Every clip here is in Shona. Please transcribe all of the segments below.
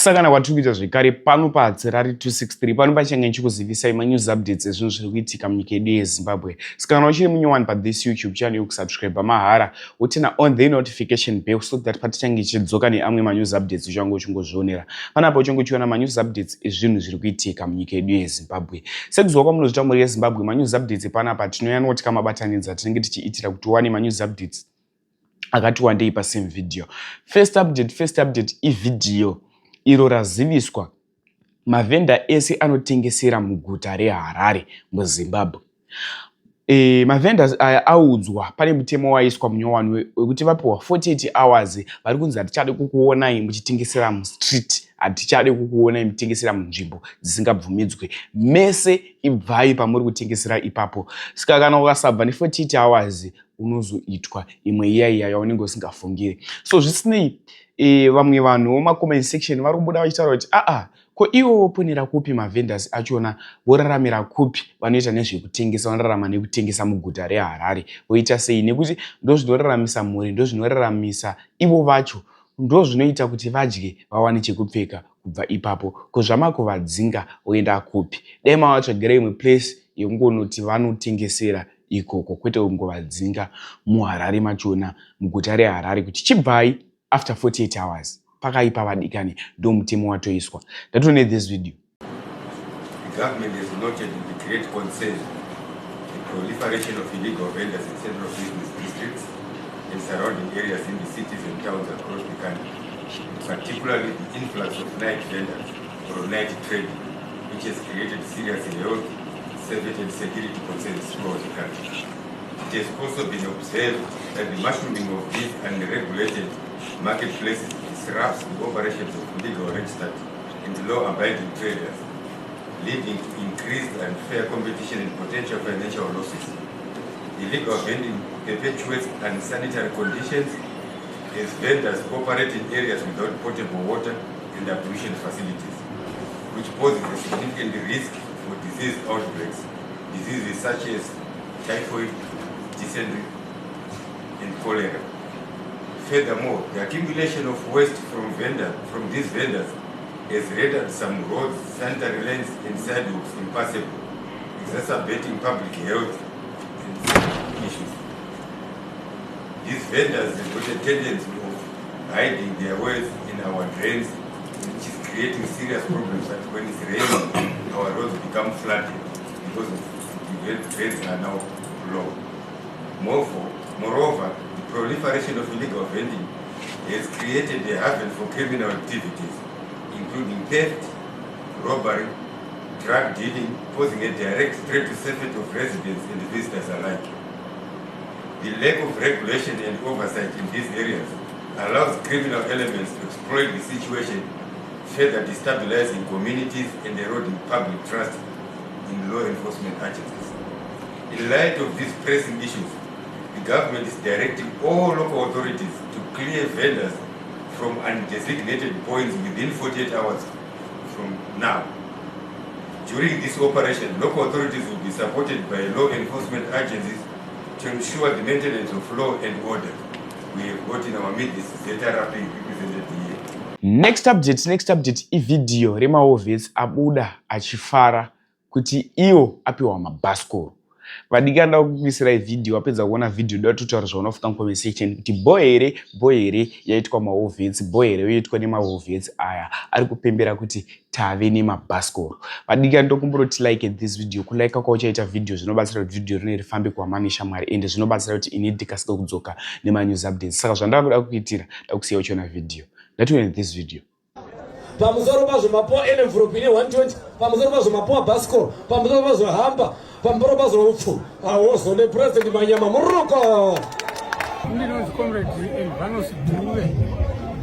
Sakana kwatiri kuita zvekare pano paHadzirari 263 pano pachange ndichikuzivisai manews updates ezvinhu zviri kuitika munyika yedu yeZimbabwe. Saka kana uchiri munyowani pathis YouTube channel kusubscribe mahara wotina on the notification bell so that patichange tichidzoka neamwe manews updates uchange uchingozvionera. Panapo uchange uchiona manews updates ezvinhu zviri kuitika munyika yedu yeZimbabwe. Sekuziva kwamunozvita muri yeZimbabwe, manews updates panapa tinoyanoti kamabatanidza tinenge tichiitira kuti uwane manews updates akati wandei pasame video. First update ividhiyo iro raziviswa mavenda ese anotengesera muguta reHarare muZimbabwe. Mavenda aya audzwa pane mutemo waiswa munyowani wekuti vapiwa 48 hours vari kunzi hatichade kukuonai muchitengesera mustreet, hatichade kukuonai muchitengesera munzvimbo dzisingabvumidzwe, mese ibvai pamuri kutengesera ipapo. Saka kana ukasabva ne48 hours unozoitwa imwe iyaiya yaunenge usingafungire. So zvisinei, vamwe vanhu vomacomment section vari kubuda vachitaura kuti ko ivo voponera kupi mavendors achona, voraramira kupi vanoita nezvekutengesa, vanorarama nekutengesa muguta reHarare, voita sei? Nekuti ndo zvinoraramisa mhuri, ndo zvinoraramisa ivo vacho, ndo zvinoita kuti vadye vawane chekupfeka kubva ipapo. Ko zvamakuvadzinga voenda kupi? Dai mavatsvagira imwe place yekungonoti vanotengesera ikoko, kwete kungovadzinga muHarare machona, muguta reHarare, kuti chibvai after 48 hours pakaipa vadikani ndo mutemo watoiswa. Ndatone this video. The government has noted with great concern the proliferation of illegal vendors in central business districts and surrounding areas in the cities and towns across the country, particularly the influx of night vendors or night trading, which has created serious health, safety and security concerns throughout the country. It has also been observed that the mushrooming of these unregulated marketplaces disrupts the operations of legal registered and law-abiding traders, leading to increased unfair competition and potential financial losses. Illegal vending perpetuates unsanitary conditions as vendors operate in areas without potable water and ablution facilities, which poses a significant risk for disease outbreaks, diseases such as typhoid, dysentery, and cholera. Furthermore, the accumulation of waste from these vendors has rendered some roads, sanitary lanes, and sidewalks impassable, exacerbating public health and safety issues. These vendors have got a tendency of hiding their wealth in our drains, which is creating serious problems that when it's raining, our roads become flooded because the drains are now low. Moreover, the proliferation of illegal vending has created a haven for criminal activities, including theft, robbery, drug dealing, posing a direct threat to safety of residents and visitors alike. The lack of regulation and oversight in these areas allows criminal elements to exploit the situation, further destabilizing communities and eroding public trust in law enforcement agencies. In light of these pressing issues, the government is directing all local authorities to clear vendors from undesignated points within 48 hours from now. During this operation, local authorities will be supported by law enforcement agencies to ensure the maintenance of law and order. We have got in our midst Zeta Rapid represented here. Next update ividhiyo remahovhets abuda achifara kuti iwo apiwa mabhasikoro. Vadikanda kukuisirai video, wapedza kuona video ndototaura zvaunofuka mucomment section kuti bohere yaitwa mahovhets, bohere yaitwa nemahovhets aya ari kupembera kuti tave nemabhasikoro. Vadikanda ndokumbiroti like this video, kulike kwauchaita video zvinobatsira kuti video rino rifambe kuhama shamwari ende zvinobatsira kuti ini ndikasike kudzoka nemanews updates. Saka zvandakakuda kuitira ndakusiya uchiona video. Ndatone this video. Pamusoro pazvo mapuwa envelope ine 120, pamusoro pazvo mapuwa bhasikoro, pamusoro pazvo hamba, pamusoro pazvo upfu. Awozo ne president Manyama muruko. Ndinonzi comrade Elvanos Dube.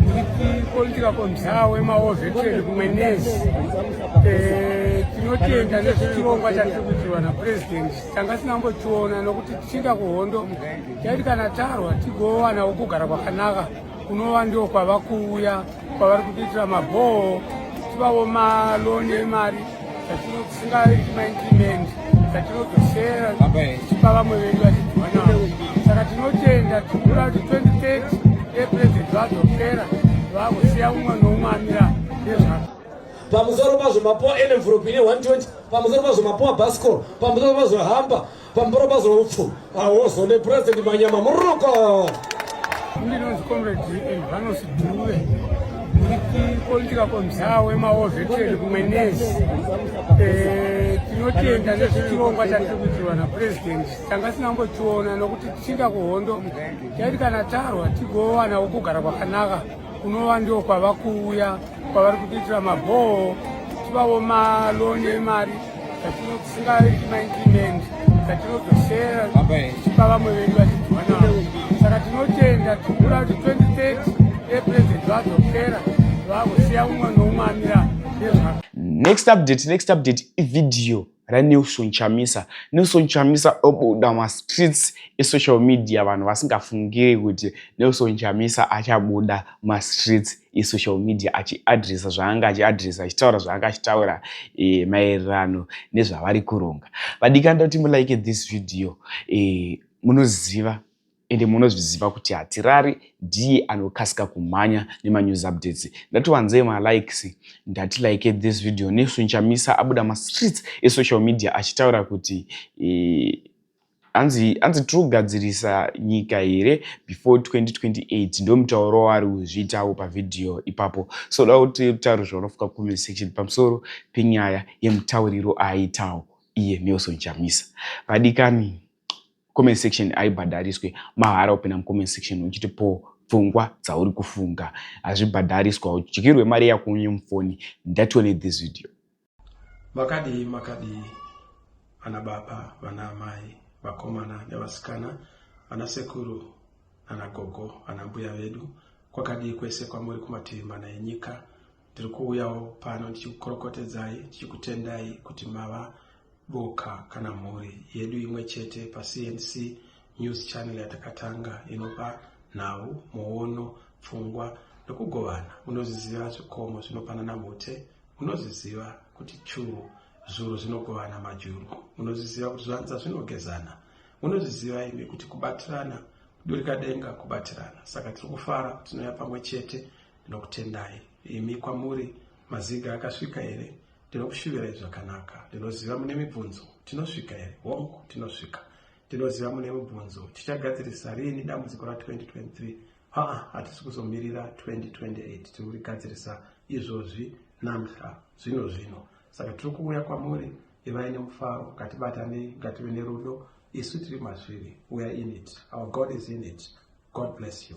Nditi politika komsawe mahovheti kumwenezi. Tinotenda nezvechirongwa chatiri kuitirwa napresident. Tanga tinambochiona nokuti tichinda kuhondo. Yaiti kana tarwa tigowana kugara kwakanaka. Kunova ndio kwava kuuya kwavari kuitira mabhoho, tivawo maloni emari zvatinosingaiti maincrement zvatinodosera tichipa vamwe vedu vachidyiwa navo. Saka tinotenda tikura kuti 2030 epresident vazopera vakusiya umwe noumwe amira nezvake. pamusoro pazvo mapoa envelope ine 120 pamusoro pazvo mapoa basco pamusoro pazvo hamba pamusoro pazvo upfu awozo nepresident manyama muruko ndinonzi comrade Elvanus Dube ndichipolitika komzawe maoveteri kumwe nezi tinotenda nezvechirongwa chatiri kuitirwa napurezidendi tanga tinambochiona nokuti tichinda kuhondo taiti kana tarwa tigovanawo kugara kwakanaka kunova ndio kwava kuuya kwavari kutiitira mabhoho tivawo maloni emari zvatinosingaiti maingimendi zvatinozosera tichipa vamwe vedu vachidyiwa navo saka tinotenda tikura kuti 2030 epurezidendi vazopera vakusiya umwe noumwe amira nezvaka. Next update video raNelson Chamisa. Nelson Chamisa obuda ma-streets e-social media vanhu vasingafungiri kuti Nelson Chamisa achabuda ma-streets e-social media achiadresa zvaanga achiadresa achitaura zvaanga achitaura maererano nezvavari kuronga. Vadikanda kuti mulike this video munoziva ende munozviziva kuti Hatirari ndiye anokasika kumhanya nema-news updates. Ndatiwanzei ma-likes, ndati like this video. Nelson Chamisa abuda ma-streets e-social media achitaura kuti anzi tiri kugadzirisa nyika here before 2028 ndo mutauro waari kuzviitawo pavidhiyo ipapo. So da kuti utauro zvaunofika comment section pamusoro penyaya yemutauriro aiitawo iye Nelson Chamisa. Vadikani comment section aibhadhariswe mahara upinda mucomment section uchitipo pfungwa dzauri kufunga hazvibhadhariswa uchidyirwe mari yako mufoni. Ndatione this video. Makadi ana baba vana mai vakomana nevasikana ana sekuru ana gogo ana mbuya vedu kwakadi kwese kwamuri kumativi mana enyika tiri kuuyawo pano tichikorokotedzai tichikutendai kuti mava boka kana mhuri yedu imwe chete pa CNC news channel yatakatanga inopa nhau muono pfungwa nokugovana. Munoziziva zvikomo zvinopanana mhute, munoziziva kuti churu zuro zvinogovana majuru, munoziziva kuti zvanza zvinogezana, munoziziva imi kuti kubatirana kudurika denga kubatirana. Saka tiri kufara kuti tinouya pamwe chete nokutendai imi kwamuri maziga akasvika here. Tinokushuvirai zvakanaka. Tinoziva mune mibvunzo, tinosvika here? Hongu tinosvika. Tinoziva mune mibvunzo, tichagadzirisa rini dambudziko ra2023? Hatisi kuzomirira 2028, tiri kurigadzirisa izvozvi namhla zvino. Saka tiri kuuya kwamuri, ivai nemufaro, ngatibatanei, ngative nerudo, isu tiri mazviri. We are in it. Our God is in it. God bless you.